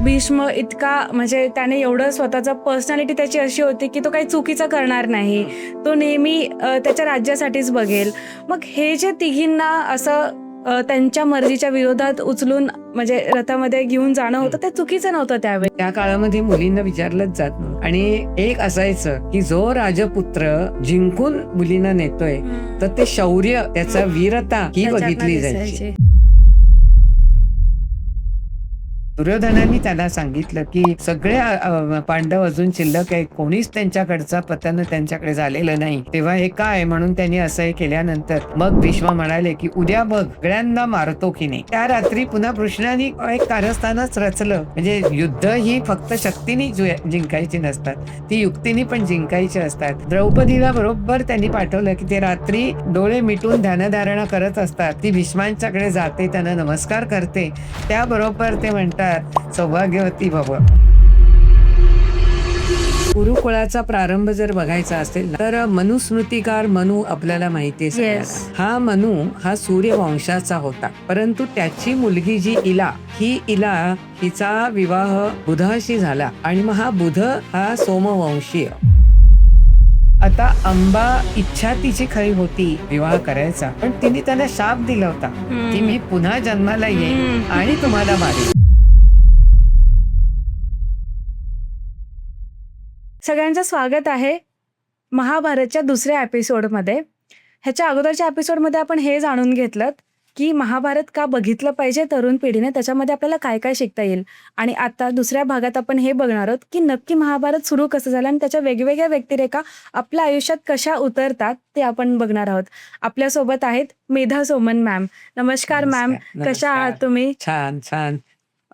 भीष्म इतका म्हणजे त्याने एवढं स्वतःचा पर्सनॅलिटी त्याची अशी होती की तो काही चुकीचं करणार नाही. तो नेहमी त्याच्या राज्यासाठीच बघेल. मग हे जे तिघींना असं त्यांच्या मर्जीच्या विरोधात उचलून म्हणजे रथामध्ये घेऊन जाणं होतं ते चुकीचं नव्हतं त्यावेळी. त्या काळामध्ये मुलींना विचारलंच जात नव्हतं आणि एक असायचं की जो राजपुत्र जिंकून मुलींना नेतोय तर ते शौर्य, त्याचा वीरता ही बघितली जायची. दुर्योधनाने त्याला सांगितलं की सगळे पांडव अजून शिल्लक आहे, कोणीच त्यांच्याकडचा पतन त्यांच्याकडे झालेलं नाही, तेव्हा हे काय म्हणून त्यांनी असं हे केल्यानंतर मग भीष्म म्हणाले की उद्या बघ सगळ्यांना मारतो की नाही. त्या रात्री पुन्हा कृष्णाने एक कारस्थानच रचलं. म्हणजे युद्ध ही फक्त शक्तीने जिंकायची नसतात, ती युक्तीने पण जिंकायची असतात. द्रौपदीला बरोबर त्यांनी पाठवलं की ते रात्री डोळे मिटून ध्यानधारणा करत असतात. ती भीष्मांच्याकडे जाते, त्यांना नमस्कार करते, त्याबरोबर ते म्हणतात सौभाग्यवती भव. कुरुकुळाचा प्रारंभ जर बघायचा असेल तर मनुस्मृतिकार मनु आपल्याला माहिती आहे सगळ्यांना. हा मनु हा सूर्यवंशाचा होता, परंतु त्याची मुलगी जी इला, हिचा विवाह बुधाशी झाला आणि मग हा बुध हा सोमवंशीय. आता अंबा इच्छा तिची खरी होती विवाह करायचा, पण तिने त्याला शाप दिला होता की मी पुन्हा जन्माला येईन आणि तुम्हाला मारेन. सगळ्यांचं स्वागत आहे महाभारतच्या दुसऱ्या एपिसोडमध्ये. ह्याच्या अगोदरच्या एपिसोडमध्ये आपण हे जाणून घेतलं की महाभारत का बघितलं पाहिजे तरुण पिढीने, त्याच्यामध्ये आपल्याला काय काय शिकता येईल. आणि आता दुसऱ्या भागात आपण हे बघणार आहोत की नक्की महाभारत सुरू कसं झालं आणि त्याच्या वेगवेगळ्या व्यक्तिरेखा आपल्या आयुष्यात कशा उतरतात ते आपण बघणार आहोत. आपल्यासोबत आहेत मेधा सोमन मॅम. नमस्कार मॅम, कशा आहात तुम्ही? छान छान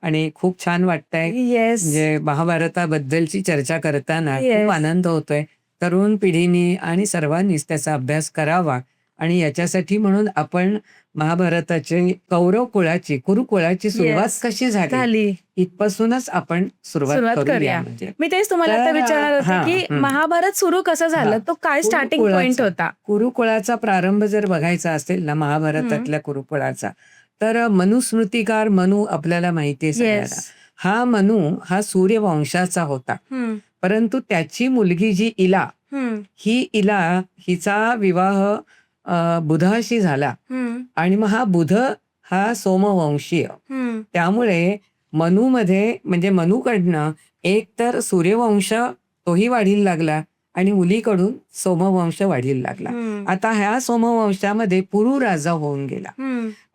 आणि खूप छान वाटतंय. येस, म्हणजे महाभारताबद्दलची चर्चा करताना खूप आनंद होतोय. तरुण पिढीने आणि सर्वांनीच त्याचा अभ्यास करावा आणि याच्यासाठी म्हणून आपण महाभारताचे कौरव कुळाची, कुरुकुळाची सुरुवात कशी झाली इथपासूनच आपण सुरुवात करूया. म्हणजे मी तेच तुम्हाला आता विचारणार होते की महाभारत सुरू कसं झालं, तो काय स्टार्टिंग पॉइंट होता? कुरुकुळाचा प्रारंभ जर बघायचा असेल ना महाभारतातल्या कुरुकुळाचा, तर मनुस्मृतिकार मनु आपल्याला माहिती आहे सगळ्यांना. हा मनु हा सूर्यवंशाचा होता, परंतु त्याची मुलगी जी इला, हिचा विवाह बुधाशी झाला आणि मग हा बुध हा सोमवंशीय. त्यामुळे मनूमध्ये म्हणजे मनूकडनं एक तर सूर्यवंश तोही वाढीला लागला आणि मुलीकडून सोमवंश वाढीला लागला. आता ह्या सोमवंशामध्ये पुरु राजा होऊन गेला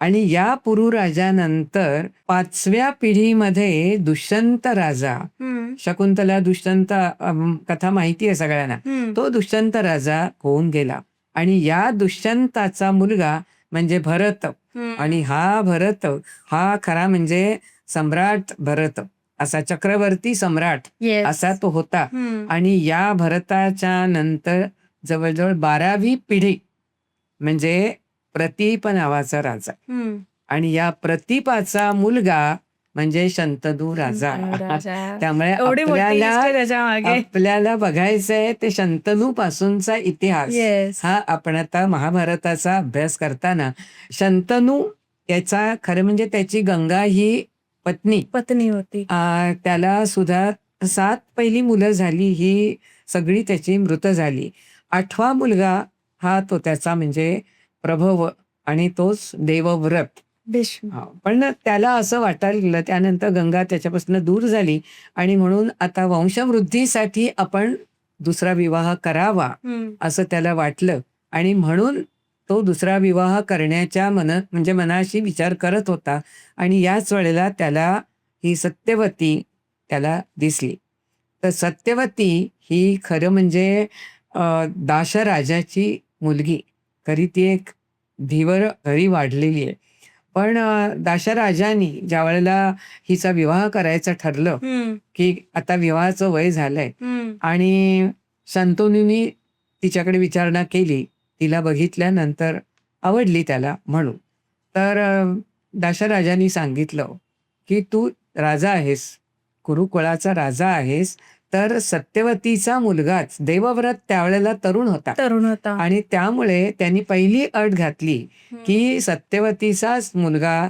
आणि या पुरु राजानंतर 5व्या पिढीमध्ये दुष्यंत राजा, शकुंतला दुष्यंत कथा माहिती आहे सगळ्यांना, तो दुष्यंत राजा होऊन गेला आणि या दुष्यंताचा मुलगा म्हणजे भरत. आणि हा भरत हा खरा म्हणजे सम्राट भरत, असा चक्रवर्ती सम्राट असा तो होता. आणि या भरताच्या नंतर जवळजवळ 12वी पिढी म्हणजे प्रतीप नावाचा राजा आणि या प्रतीपाचा मुलगा म्हणजे शंतनू राजा. त्यामुळे आपल्याला बघायचंय ते शंतनू पासूनचा इतिहास हा आपण आता महाभारताचा अभ्यास करताना. शंतनू याचा खरं म्हणजे त्याची गंगा ही पत्नी होती. त्याला सुद्धा 7 पहिली मुलं झाली, ही सगळी त्याची मृत झाली. 8वा मुलगा हा तो त्याचा म्हणजे प्रभव आणि तोच देवव्रत. पण त्याला असं वाटायला लागलं त्यानंतर गंगा त्याच्यापासून दूर झाली आणि म्हणून आता वंशवृद्धीसाठी आपण दुसरा विवाह करावा असं त्याला वाटलं आणि म्हणून तो दुसरा विवाह करण्याच्या म्हणजे मनाशी विचार करत होता. आणि याच वेळेला त्याला ही सत्यवती त्याला दिसली. तर सत्यवती ही खरं म्हणजे दाशराजाची मुलगी, खरी ती एक धीवर घरी वाढलेली आहे. पण दाशराजांनी ज्या वेळेला हिचा विवाह करायचं ठरलं की आता विवाहाचं वय झालंय आणि शंतनूनी तिच्याकडे विचारणा केली, तिला बघितल्यानंतर आवडली त्याला म्हणून. तर दाशराजांनी सांगितलं की तू राजा आहेस, कुरुकुळाचा राजा आहेस, तर सत्यवतीचा मुलगाच, देवव्रत त्यावेळेला तरुण होता आणि त्यामुळे त्यांनी पहिली अट घातली की सत्यवतीचाच मुलगा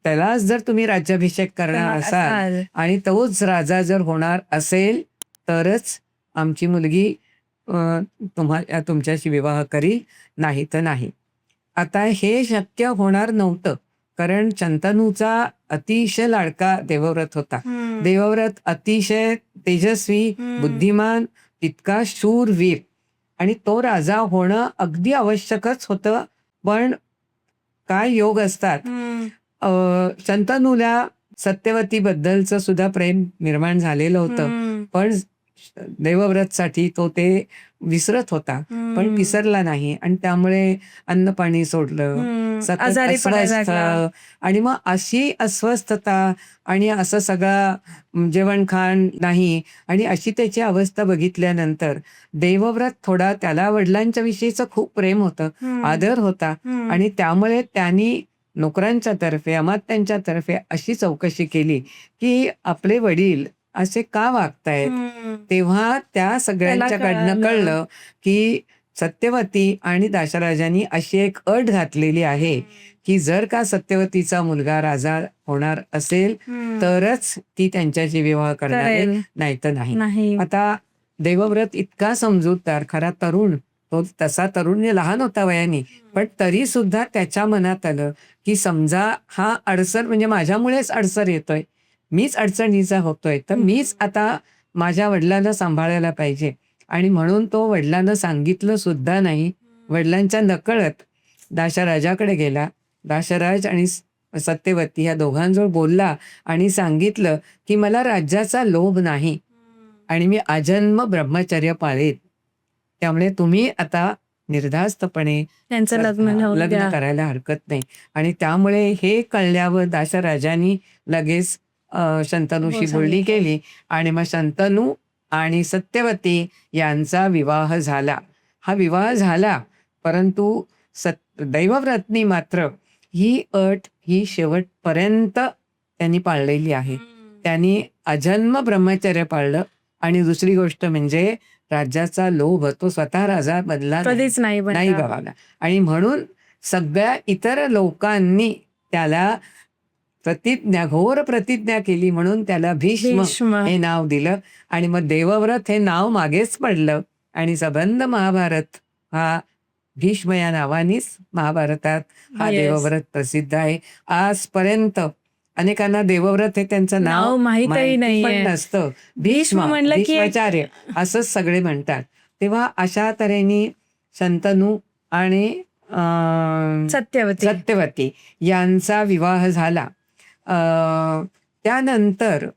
त्यालाच जर तुम्ही राज्याभिषेक करणार असाल आणि तोच राजा जर होणार असेल तरच आमची मुलगी तुमच्याशी विवाह करील, नाही तर नाही. आता हे शक्य होणार नव्हतं, कारण शंतनूचा अतिशय लाडका देवव्रत होता. देवव्रत अतिशय तेजस्वी, बुद्धिमान, तितका शूरवीर, आणि तो राजा होणं अगदी आवश्यकच होतं. पण काय योग असतात. शंतनूला सत्यवतीबद्दलचं सुद्धा प्रेम निर्माण झालेलं होतं, पण देवव्रतसाठी तो ते विसरत होता, पण विसरला नाही, आणि त्यामुळे अन्न पाणी सोडलं, सतत अस्वस्थ, आणि मग अशी अस्वस्थता आणि असं सगळं जेवण खाण नाही, आणि अशी त्याची अवस्था बघितल्यानंतर देवव्रत थोडा, त्याला वडिलांच्या विषयीचं खूप प्रेम होतं, आदर होता, आणि त्यामुळे त्यांनी नोकरांच्या तर्फे, अमात्यांच्या तर्फे अशी चौकशी केली की आपले वडील असे का वागतायत. तेव्हा त्या सगळ्यांच्याकडनं कळलं की सत्यवती आणि दाशराजांनी अशी एक अट घातलेली आहे की जर का सत्यवतीचा मुलगा राजा होणार असेल तरच ती त्यांच्याशी विवाह करणार आहे, नाही तर नाही. आता देवव्रत इतका समजूतदार, खरा तरुण, तो तसा तरुण लहान होता वयाने, पण तरी सुद्धा त्याच्या मनात आलं की समजा हा अडसर म्हणजे माझ्यामुळेच अडसर येतोय, मीच अडचणीचा होतोय, तर मीच आता माझ्या वडिलांना सांभाळायला पाहिजे. आणि म्हणून तो वडिलांना सांगितलं सुद्धा नाही, वडिलांच्या नकळत दाशराजाकडे गेला. दाशराज आणि सत्यवती या दोघांजवळ बोलला आणि सांगितलं की मला राज्याचा लोभ नाही आणि मी आजन्म ब्रह्मचर्य पाळेन, त्यामुळे तुम्ही आता निर्धास्तपणे त्यांचं लग्न करायला हरकत नाही. आणि त्यामुळे हे कळल्यावर दाशराजांनी लगेच शंतनूशी बोलणी केली, आणि मग शंतनू आणि सत्यवती यांचा विवाह झाला. हा विवाह झाला, परंतु दैवव्रतनी मात्र ही अट ही शेवटपर्यंत त्यांनी पाळलेली आहे. त्यांनी अजन्म ब्रह्मचर्य पाळलं, आणि दुसरी गोष्ट म्हणजे राज्याचा लोभ तो स्वतः राजा बनला कधीच नाही बघावला, आणि म्हणून सगळ्या इतर लोकांनी त्याला घोर प्रतिज्ञा केली, म्हणून त्याला भीष्म हे नाव दिलं. आणि मग देवव्रत हे नाव मागेच पडलं, आणि संबंध महाभारत हा भीष्म या नावानेच महाभारतात हा देवव्रत प्रसिद्ध आहे. आजपर्यंत अनेकांना देवव्रत हे त्यांचं नाव माहिती पण नसतं. भीष्माचार्य असंच सगळे म्हणतात. तेव्हा अशा तऱ्हेने शंतनू आणि सत्यवती यांचा विवाह झाला. त्यानंतर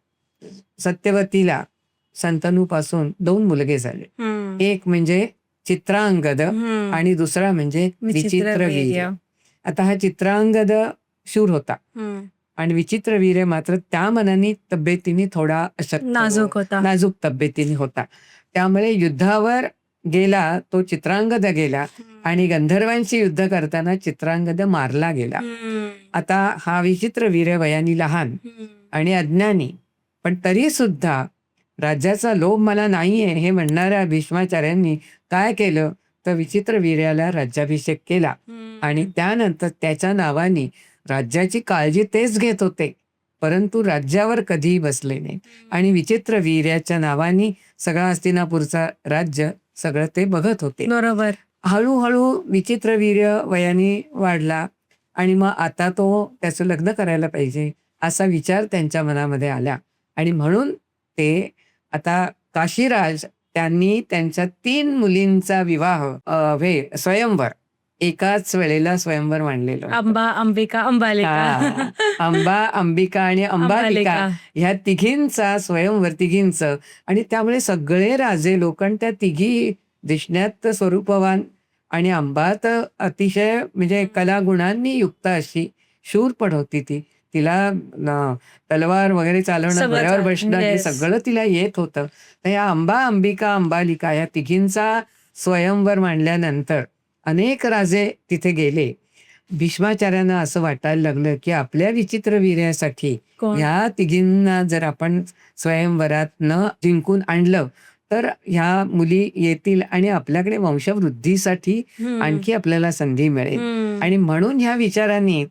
सत्यवतीला शंतनूपासून 2 मुलगे झाले. एक म्हणजे चित्रांगद आणि दुसरा म्हणजे विचित्रवीर्य. आता हा चित्रांगद शूर होता आणि विचित्रवीर्य मात्र त्या मनाने तब्येतीने थोडा नाजूक तब्येतीने होता. त्यामुळे युद्धावर गेला तो चित्रांगद गेला, आणि गंधर्वांशी युद्ध करताना चित्रांगद मारला गेला. आता हा विचित्रवीर्य वयाने लहान आणि अज्ञानी, पण तरी सुद्धा राज्याचा लोभ मला नाहीये हे म्हणणाऱ्या भीष्माचार्यांनी काय केलं तर विचित्रवीर्याला राज्याभिषेक केला, आणि त्यानंतर त्याच्या नावाने राज्याची काळजी तेच घेत होते, परंतु राज्यावर कधीही बसले नाही. आणि विचित्रवीर्याच्या नावाने सगळा हस्तिनापूरचा राज्य सगळं ते बघत होते. बरोबर. हळूहळू विचित्रवीर्य वयाने वाढला, आणि मग आता तो त्याचं लग्न करायला पाहिजे असा विचार त्यांच्या मनामध्ये आला, आणि म्हणून ते आता काशीराज त्यांनी त्यांच्या 3 मुलींचा विवाह स्वयंवर एकाच वेळेला स्वयंवर मांडलेलं. अंबा, अंबिका, अंबालिका. अंबा, अंबिका आणि अंबालिका ह्या तिघींचा स्वयंवर, तिघींचं. आणि त्यामुळे सगळे राजे लोक, त्या तिघी दिसण्यात स्वरूपवान, आणि अंबा तर अतिशय म्हणजे कलागुणांनी युक्त अशी शूर पण होती. तिला तलवार वगैरे चालवणं, घोड्यावर बसणं हे सगळं तिला येत होतं. तर या अंबा, अंबिका, अंबालिका या तिघींचा स्वयंवर मांडल्यानंतर अनेक राजे तिथे गेले. भीष्माचार्यांना असं वाटायला लागलं की आपल्या विचित्रवीर्यासाठी ह्या तिघींना जर आपण स्वयंवरात न जिंकून आणलं तर ह्या मुली येतील आणि आपल्याकडे वंशवृद्धीसाठी आणखी आपल्याला संधी मिळेल. आणि म्हणून ह्या विचारांनी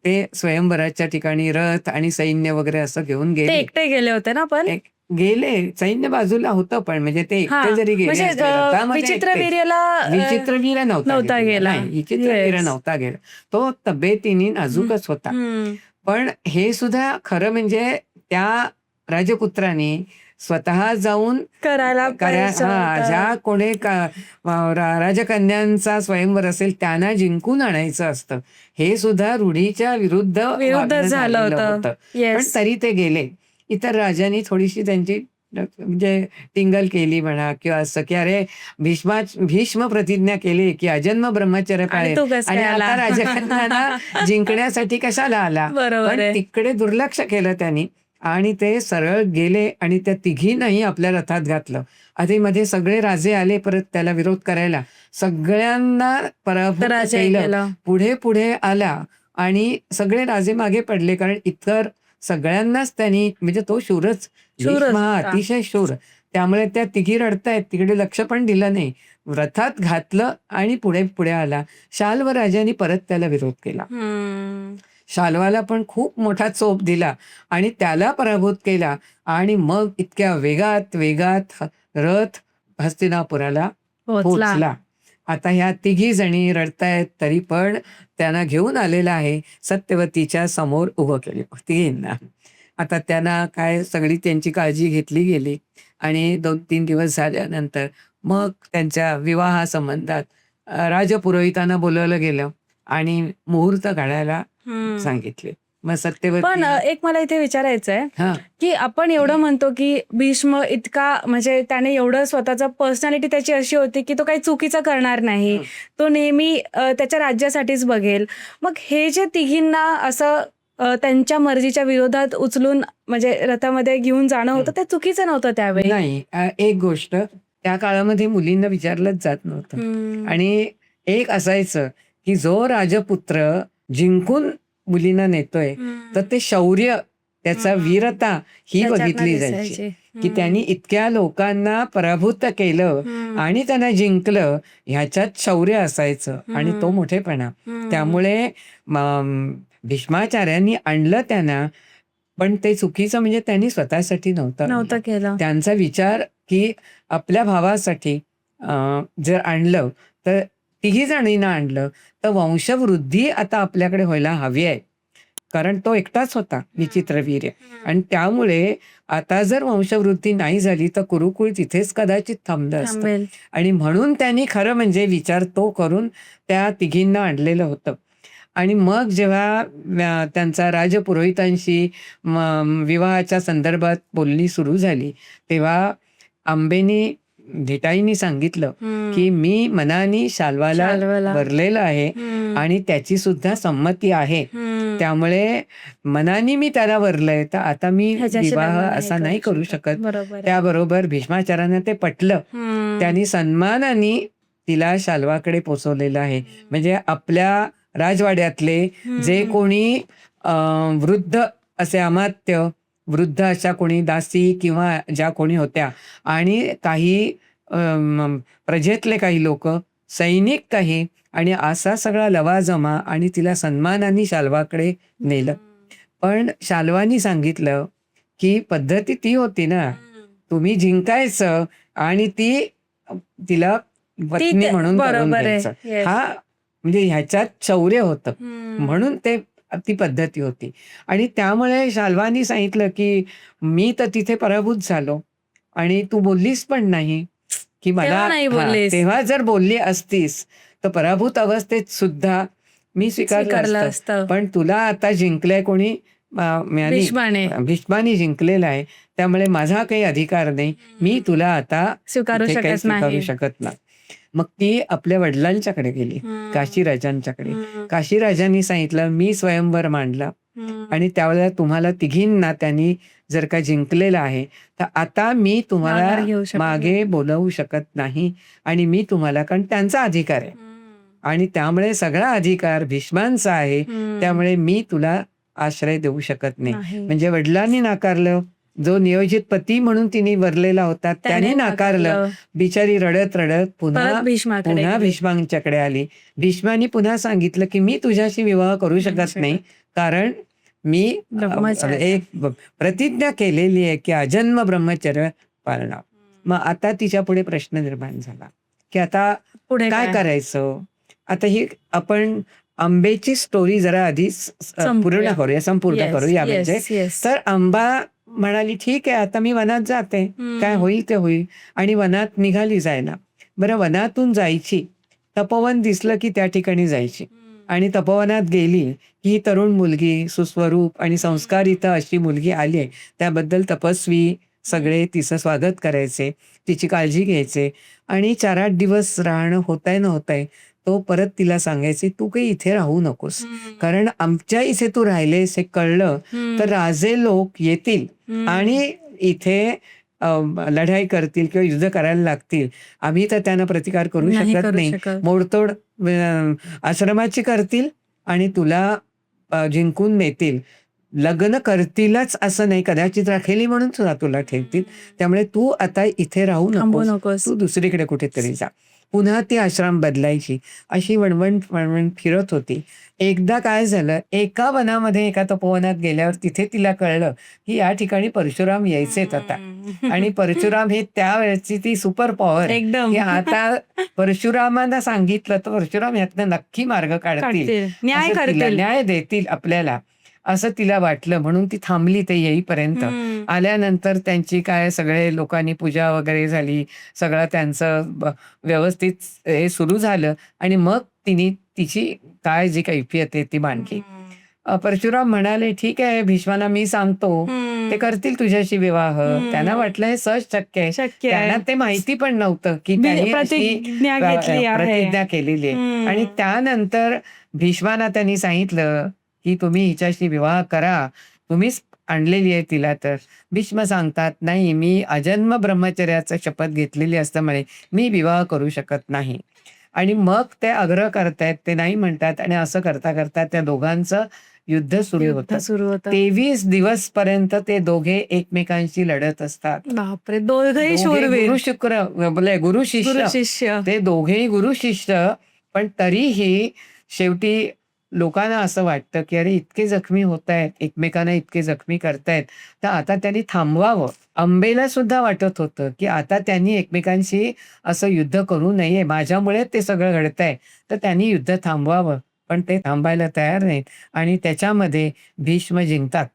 ते स्वयंवराच्या ठिकाणी रथ आणि सैन्य वगैरे असं घेऊन ते गेले. एकटे गेले होते ना पण गेले, सैन्य बाजूला होतं, पण म्हणजे ते हा एकटे जरी गेले म्हणजे असले रथामध्ये एकटेच. विचित्रवीर्याला विचित्रवीर्य नव्हता नव्हता गेला. नाही, विचित्रवीर्य Yes. नव्हता गेला. तो तब्येतीने नाजूकच होता. हम्म. पण हे सुद्धा खरं म्हणजे त्या राजपुत्राने स्वतः जाऊन करायला पाहिजे होतं. ज्या कोणी राजकन्यांचा स्वयंवर असेल त्यांना जिंकून आणायचं असतं. हे सुद्धा रूढीच्या विरुद्ध वागणं झालं झालेलं होतं. होतं. पण येस. तरी ते गेले. इतर राजांनी थोडीशी त्यांची म्हणजे टिंगल केली म्हणा किंवा असं की अरे भीष्म प्रतिज्ञा केली की अजन्म ब्रह्मचर्य आणि पाळेल तू कसं आणि काय आता आला? राजकन्यांना जिंकण्यासाठी कशाला आला. बरोबर पण आहे. तिकडे दुर्लक्ष केलं त्यांनी आणि ते सरळ गेले आणि त्या तिघींनाही आपल्या रथात घातलं. आधीमध्ये सगळे राजे आले परत त्याला विरोध करायला. सगळ्यांना पराभूत पराजय केलं. केला. पुढे पुढे आला आणि सगळे राजे मागे पडले, कारण इतर सगळ्यांनाच त्यांनी म्हणजे तो शूरच. भीष्म हा होता. अतिशय शूर. त्यामुळे त्या तिघी रडतायत, तिकडे लक्ष पण दिलं नाही. रथात घातलं आणि पुढे पुढे आला. शाल्व राजाने परत त्याला विरोध केला. हम्म. शाल्वाला पण खूप मोठा चोप दिला आणि त्याला पराभूत केला आणि मग इतक्या वेगात वेगात रथ हस्तिनापुराला पोचला. आता ह्या तिघी जणी रडतायत तरी पण त्यांना घेऊन आलेला आहे सत्यवतीच्या समोर उभं केले तिघींना. आता त्यांना काय सगळी त्यांची काळजी घेतली गेली आणि 2-3 दिवस झाल्यानंतर मग त्यांच्या विवाहासंबंधात राजपुरोहितांना बोलवलं गेलं आणि मुहूर्त काढायला सांगितले. मग पण सत्यवती एक मला इथे विचारायचं आहे हा की आपण एवढं म्हणतो की भीष्म इतका म्हणजे त्याने एवढं स्वतःचा पर्सनॅलिटी त्याची अशी होती की तो काही चुकीचं करणार नाही. तो नेहमी त्याच्या राज्यासाठीच बघेल. मग हे जे तिघींना असं त्यांच्या मर्जीच्या विरोधात उचलून म्हणजे रथामध्ये घेऊन जाणं होतं ते चुकीचं नव्हतं त्यावेळी. नाही. एक गोष्ट त्या काळामध्ये मुलींना विचारलंच जात नव्हतं आणि एक असायचं की जो राजपुत्र जिंकून मुलींना नेतोय तर ते शौर्य, त्याचा वीरता ही त्याच्यातनं बघितली दिसायची. जायची की त्यांनी इतक्या लोकांना पराभूत केलं आणि त्यांना जिंकलं, ह्याच्यात शौर्य असायचं आणि तो मोठेपणा. त्यामुळे भीष्माचार्यांनी आणलं त्यांना, पण ते चुकीचं म्हणजे त्यांनी स्वतःसाठी नव्हतं नव्हतं केलं. त्यांचा विचार की आपल्या भावासाठी जर आणलं तर तिघी जणींना आणलं तर वंशवृद्धी आता आपल्याकडे व्हायला हवी आहे, कारण तो एकटाच होता विचित्रवीर्य. आणि त्यामुळे आता जर वंशवृद्धी नाही झाली तर कुरुकुळ तिथेच कदाचित थांबलं असतं. थांबेल. आणि म्हणून त्यांनी खरं म्हणजे विचार तो करून त्या तिघींना आणलेलं होतं. आणि मग जेव्हा त्यांचा राजपुरोहितांशी विवाहाच्या संदर्भात बोलणी सुरू झाली तेव्हा आंबेनी धिटाईनी सांगितलं की मी मनाने शाल्वाला वरलेलं आहे आणि त्याची सुद्धा संमती आहे. त्यामुळे मनाने मी त्याला वरलंय, तर आता मी विवाह असा नाही करू शकत. त्याबरोबर भीष्माचार्यांना ते पटलं. त्यांनी सन्मानाने तिला शाल्वाकडे पोचवलेलं आहे. म्हणजे आपल्या राजवाड्यातले जे कोणी वृद्ध असे अमात्य, वृद्ध अशा कोणी दासी किंवा ज्या कोणी होत्या आणि काही प्रजेतले काही लोक, सैनिक काही, आणि असा सगळा लवाजमा आणि तिला सन्मानाने शाल्वाकडे नेलं. पण शाल्वानी सांगितलं की पद्धती ती होती ना, तुम्ही जिंकायचं आणि तिला पत्नी म्हणून करून घ्यायचं. हा म्हणजे ह्याच्यात शौर्य होतं म्हणून ती पद्धती होती. आणि त्यामुळे शाल्वानी सांगितलं की मी तर तिथे पराभूत झालो आणि तू बोललीस पण नाही की मला. तेव्हा जर बोलली असतीस तर पराभूत अवस्थेत सुद्धा मी स्वीकारलं असतं, पण तुला आता जिंकलंय कोणी, भीष्माने जिंकलेला आहे, त्यामुळे माझा काही अधिकार नाही, मी तुला आता स्वीकारू शकत नाही. मग ती आपल्या वडिलांच्याकडे गेली, काशीराजांच्याकडे. काशीराजांनी सांगितलं मी स्वयंवर मांडला आणि त्यावेळेला तुम्हाला तिघींना त्यांनी जर का जिंकलेलं आहे तर आता मी तुम्हाला मागे बोलवू शकत नाही आणि मी तुम्हाला, कारण त्यांचा अधिकार आहे आणि त्यामुळे सगळा अधिकार भीष्मांचा आहे, त्यामुळे मी तुला आश्रय देऊ शकत नाही. म्हणजे वडिलांनी नाकारलं जो नियोजित पती म्हणून तिने वरलेला होता त्याने नाकारलं. बिचारी रडत रडत पुन्हा परत भीष्माकडे पुन्हा गेली. भीष्मांच्याकडे आली. भीष्मानी पुन्हा सांगितलं की मी तुझ्याशी विवाह करू शकत नाही, कारण मी ब्रह्मचारी. एक प्रतिज्ञा केलेली आहे की अजन्म ब्रह्मचर्य पाळणार. मग आता तिच्या पुढे प्रश्न निर्माण झाला की आता पुढे काय करायचं. आता ही आपण आंबेची स्टोरी जरा आधी पूर्ण करूया, संपूर्ण करूया. म्हणजे तर आंबा म्हणाली ठीक आहे, आता मी वनात जाते, काय होईल ते होईल. आणि वनात निघाली जायला. बरं, वनातून जायची, तपोवन दिसलं की त्या ठिकाणी जायची. आणि तपोवनात गेली की ही तरुण मुलगी, सुस्वरूप आणि संस्कारित अशी मुलगी आली आहे, त्याबद्दल तपस्वी सगळे तिचं स्वागत करायचे, तिची काळजी घ्यायचे. आणि 4-8 दिवस राहणं होतंय न होतंय, तो परत तिला सांगायचे तू काही इथे राहू नकोस, कारण आमच्या इथे तू राहिलेस हे कळलं तर राजे लोक येतील आणि इथे लढाई करतील किंवा युद्ध करायला लागतील. आम्ही तर त्यांना प्रतिकार करू शकत नाही. मोडतोड आश्रमाची करतील आणि तुला जिंकून नेतील. लग्न करतीलच असं नाही, कदाचित राखेली म्हणून सुद्धा तुला ठेवतील. त्यामुळे तू आता इथे राहू नकोस, तू दुसरीकडे कुठेतरी जा. पुन्हा ती आश्रम बदलायची. अशी वणवण फिरत होती. एकदा काय झालं, एका वनामध्ये, एका तपोवनात गेल्यावर तिथे तिला कळलं की या ठिकाणी परशुराम यायचेत आता. आणि परशुराम हे त्यावेळेची ती सुपर पॉवर की आता परशुरामांना सांगितलं तर परशुराम यातनं नक्की मार्ग काढतील, न्याय देतील आपल्याला, असं तिला वाटलं. म्हणून ती थांबली ते येईपर्यंत. आल्यानंतर त्यांची काय सगळे लोकांनी पूजा वगैरे झाली, सगळं त्यांचं व्यवस्थित हे सुरू झालं. आणि मग तिने तिची काय जी कैफियत आहे ती मांडली. परशुराम म्हणाले ठीक आहे, भीष्माला मी सांगतो, ते करतील तुझ्याशी विवाह. त्यांना वाटलं हे सहज शक्य आहे. त्यांना ते माहिती पण नव्हतं की त्यांनी प्रतिज्ञा केलेली आहे. आणि त्यानंतर भीष्माला त्यांनी सांगितलं की तुम्ही हिच्याशी विवाह करा, तुम्हीच आणलेली आहे तिला. तर भीष्म सांगतात नाही, मी अजन्म ब्रह्मचर्याचं शपथ घेतलेली असल्यामुळे मी विवाह करू शकत नाही. आणि मग ते आग्रह करतायत, ते नाही म्हणतात. आणि असं करता करता त्या दोघांचं युद्ध सुरू होतं. 23 दिवस पर्यंत ते दोघे एकमेकांशी लढत असतात. बापरे, दोघेही गुरु शिष्य, ते दोघेही गुरु शिष्य. पण तरीही शेवटी लोकांना असं वाटतं की अरे इतके जखमी होत आहेत, एकमेकांना इतके जखमी करतायत, तर आता त्यांनी थांबवावं. अंबेला सुद्धा वाटत होतं की आता त्यांनी एकमेकांशी असं युद्ध करू नये, माझ्यामुळे ते सगळं घडतंय, तर त्यांनी युद्ध थांबवावं. पण ते थांबायला तयार नाहीत आणि त्याच्यामध्ये भीष्म जिंकतात.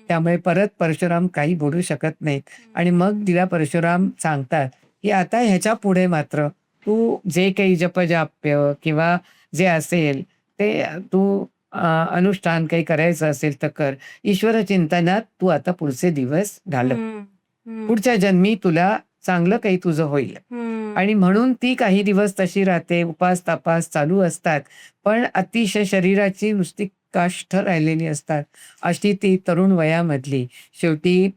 त्यामुळे परत परशुराम काही बोलू शकत नाहीत. आणि मग तिला परशुराम सांगतात की आता ह्याच्या पुढे मात्र तू जे काही जपजाप्य किंवा जे असेल ते तू अनुष्ठान काही करायचं असेल तर कर. ईश्वर चिंतनात तू आता पुढचे दिवस घाल, पुढच्या जन्मी तुला चांगलं काही तुझं होईल. आणि म्हणून ती काही दिवस तशी राहते, उपास तापास चालू असतात. पण अतिशय शरीराची नुसती काष्ठ राहिलेली असतात. अशी ती तरुण वयामधली शेवटी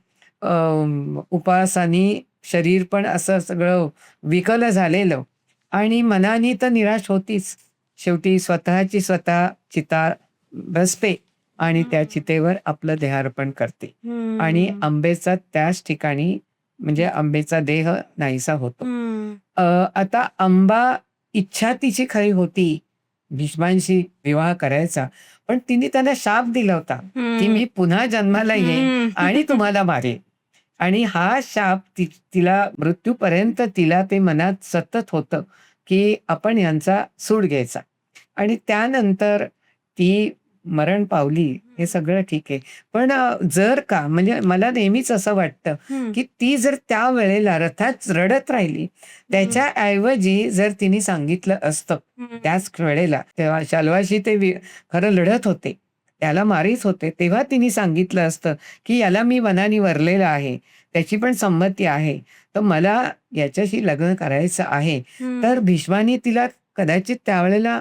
उपासानी शरीर पण असं सगळं विकल झालेलं. आणि मनाने तर निराश होतीच. शेवटी स्वतःची स्वतः चिता बसते आणि त्या चितेवर आपलं देहार्पण करते. आणि आंबेचा त्याच ठिकाणी म्हणजे आंबेचा देह नाहीसा होतो. आता आंबा इच्छा तिची खरी होती भीष्मांशी विवाह करायचा, पण तिने त्यांना शाप दिला होता की मी पुन्हा जन्माला येईन आणि तुम्हाला मारेन. आणि हा शाप तिला मृत्यूपर्यंत तिला ते मनात सतत होतं की आपण यांचा सूड घ्यायचा. आणि त्यानंतर ती मरण पावली, हे सगळं ठीक आहे. पण जर का म्हणजे मला नेहमीच असं वाटतं की ती जर त्या वेळेला रथात रडत राहिली, त्याच्याऐवजी जर तिने सांगितलं असतं त्याच वेळेला, तेव्हा शाल्वाशी ते खरं लढत होते, त्याला मारीत होते, तेव्हा तिने सांगितलं असतं की याला मी वनानी वरलेला आहे, त्याची पण संमती आहे, तर मला याच्याशी लग्न करायचं आहे. तर भीष्मानी तिला कदाचित त्यावेळेला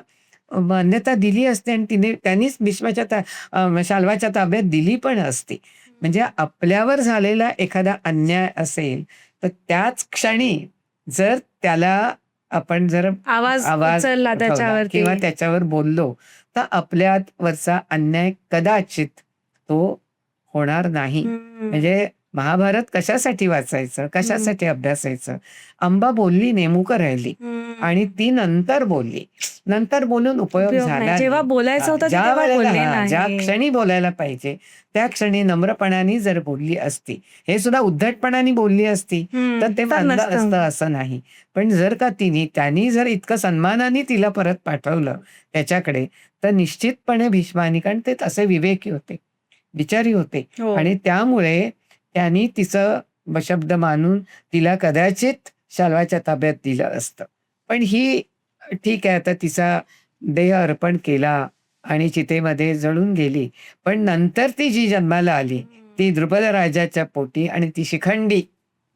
मान्यता दिली असते आणि त्यांनीच भीष्माच्या शाल्वाच्या ताब्यात दिली पण असती. म्हणजे आपल्यावर झालेला एखादा अन्याय असेल तर त्याच क्षणी जर त्याला आपण जर आवाज उठवला किंवा त्याच्यावर बोललो तर आपल्यावरचा अन्याय कदाचित तो होणार नाही. म्हणजे महाभारत कशासाठी वाचायचं, कशासाठी अभ्यासायचं. अंबा बोलली, नेमुकं राहिली आणि ती नंतर बोलली. नंतर बोलून उपयोग उपयोग झाला नाही. नाही. जेव्हा बोलायचं होतं ज्या तेव्हा वेळेला बोलले ज्या नाही. क्षणी बोलायला पाहिजे त्या क्षणी नम्रपणाने जर बोलली असती, हे सुद्धा उद्धटपणाने बोलली असती तर ते तर मानलं नसतं. असतं असं नाही. पण जर का त्यांनी जर इतकं सन्मानाने तिला परत पाठवलं त्याच्याकडे, तर निश्चितपणे भीष्मानी, कारण ते तसे विवेकी होते, विचारी होते हो. आणि त्यामुळे त्यांनी तिचं शब्द मानून तिला कदाचित शाल्वाच्या ताब्यात दिलं असतं. पण ही ठीक आहे, आता तिचा देह अर्पण केला आणि चितेमध्ये जळून गेली. पण नंतर ती जी जन्माला आली ती द्रुपद राजाच्या पोटी आणि ती शिखंडी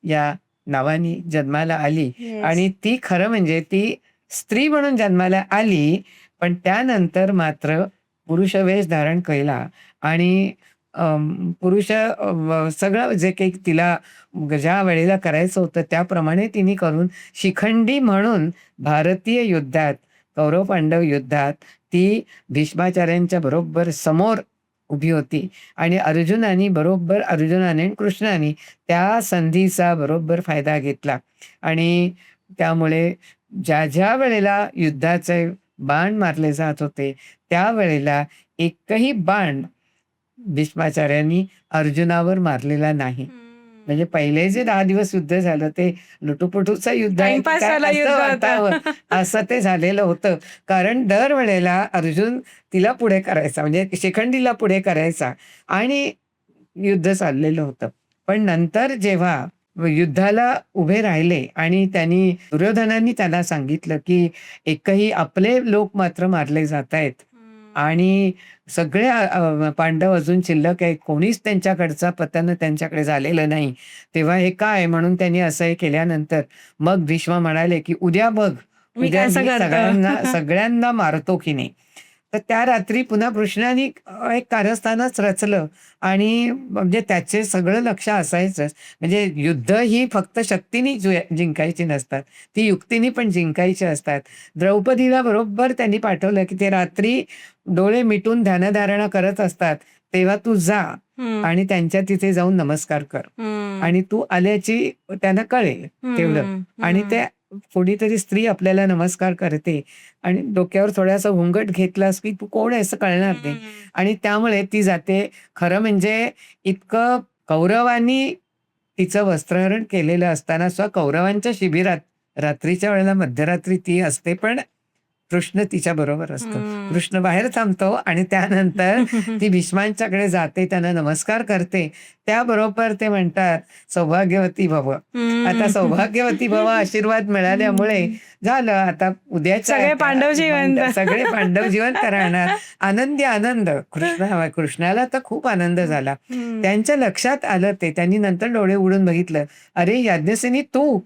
या नावाने जन्माला आली. Yes. आणि ती खरं म्हणजे ती स्त्री म्हणून जन्माला आली, पण त्यानंतर मात्र पुरुषवेश धारण केला आणि सगळं जे काही तिला ज्या वेळेला करायचं होतं त्याप्रमाणे तिने करून शिखंडी म्हणून भारतीय युद्धात, कौरव पांडव युद्धात ती भीष्माचार्यांच्या बरोबर समोर उभी होती आणि अर्जुनाने आणि कृष्णाने त्या संधीचा बरोबर फायदा घेतला. आणि त्यामुळे ज्या वेळेला युद्धाचे बाण मारले जात होते त्यावेळेला एकही बाण भीष्माचार्यांनी अर्जुनावर मारलेला नाही. म्हणजे पहिले जे 10 दिवस युद्ध झालं ते लुटूपुटूचं युद्ध आहे की टाइमपास काय वाला असं युद्ध होतं. वाटावं असं ते झालेलं होतं. कारण दरवेळेला अर्जुन तिला पुढे करायचा, म्हणजे शिखंडीला पुढे करायचा आणि युद्ध चाललेलं होतं. पण नंतर जेव्हा युद्धाला उभे राहिले आणि दुर्योधनांनी त्यांना सांगितलं की एकही आपले लोक मात्र मारले जात आहेत आणि सगळे पांडव अजून शिल्लक आहेत, कोणीच त्यांच्याकडचा पतन त्यांच्याकडे झालेलं नाही, तेव्हा हे काय म्हणून त्यांनी असं हे केल्यानंतर मग भीष्म म्हणाले की उद्या बघ, मी उद्या कसं मी करतो. सगळ्यांना मारतो की नाही. तर त्या रात्री पुन्हा कृष्णाने एक कारस्थानच रचलं आणि म्हणजे त्याचे सगळं लक्ष असायचंच. म्हणजे युद्ध ही फक्त शक्तीने जिंकायची नसतात, ती युक्तीने पण जिंकायची असतात. द्रौपदीला बरोबर त्यांनी पाठवलं की ते रात्री डोळे मिटून ध्यानधारणा करत असतात, तेव्हा तू जा आणि त्यांच्या तिथे जाऊन नमस्कार कर आणि तू आल्याची त्यांना कळेल तेवढं. आणि ते कोणीतरी स्त्री आपल्याला नमस्कार करते आणि डोक्यावर थोडासा घुंगट घेतलास की तू कोण आहे असं कळणार नाही आणि त्यामुळे ती जाते. खरं म्हणजे इतकं कौरवांनी तिचं वस्त्रहरण केलेलं असताना सुद्धा कौरवांच्या शिबिरात रात्रीच्या वेळेला मध्यरात्री ती असते, पण कृष्ण तिच्या बरोबर असतो. कृष्ण बाहेर थांबतो आणि त्यानंतर ती भीष्मांच्याकडे जाते, त्यांना नमस्कार करते. त्याबरोबर ते म्हणतात सौभाग्यवती भव. आता सौभाग्यवती भव आशीर्वाद मिळाल्यामुळे झालं, आता उद्याच्या सगळे पांडव जिवंत. सगळे पांडव जिवंत राहणार. आनंदी आनंद. कृष्णाला तर खूप आनंद झाला. त्यांच्या लक्षात आलं ते, त्यांनी नंतर डोळे उघडून बघितलं, अरे याज्ञसेनी तू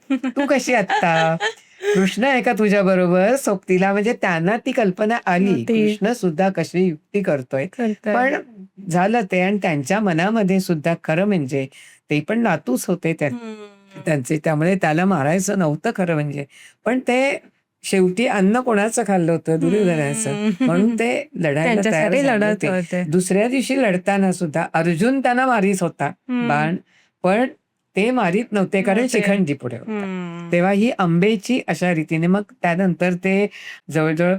कशी आत्ता, कृष्ण आहे का तुझ्या बरोबर सोबतीला. म्हणजे त्यांना ती कल्पना आली कृष्ण सुद्धा कशी युक्ती करतोय. पण झालं ते आणि त्यांच्या मनामध्ये सुद्धा खरं म्हणजे ते पण नातूच होते त्यांचे, त्यामुळे त्याला मारायचं नव्हतं खरं म्हणजे. पण ते शेवटी अन्न कोणाचं खाल्लं होतं, दुर्योधनाचं, म्हणून ते लढायला तयार झाले होते. दुसऱ्या दिवशी लढताना सुद्धा अर्जुन त्यांना मारीत होता बाण, पण ते मारीत नव्हते कारण शिखंडी पुढे होता. तेव्हा ही अंबेची अशा रीतीने मग त्यानंतर ते जवळजवळ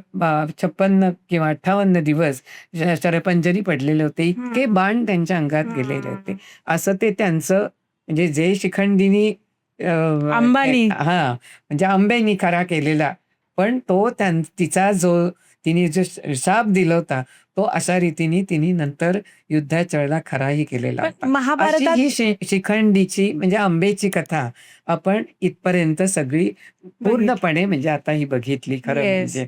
56 किंवा 58 दिवस शरपंजरी पडलेले होते, इतके बाण त्यांच्या अंगात गेलेले होते. असं ते त्यांचं म्हणजे जे शिखंडीनी अंबानी म्हणजे अंबेनी खरा केलेला, पण तो तिचा जो तिने जो शाप दिला होता तो अशा रीतीने तिने नंतर युद्धाच्या वेळेला खराही केलेला होता. महाभारतात ही शिखंडीची म्हणजे अंबेची कथा आपण इथपर्यंत सगळी पूर्णपणे म्हणजे आता ही बघितली खरं म्हणजे.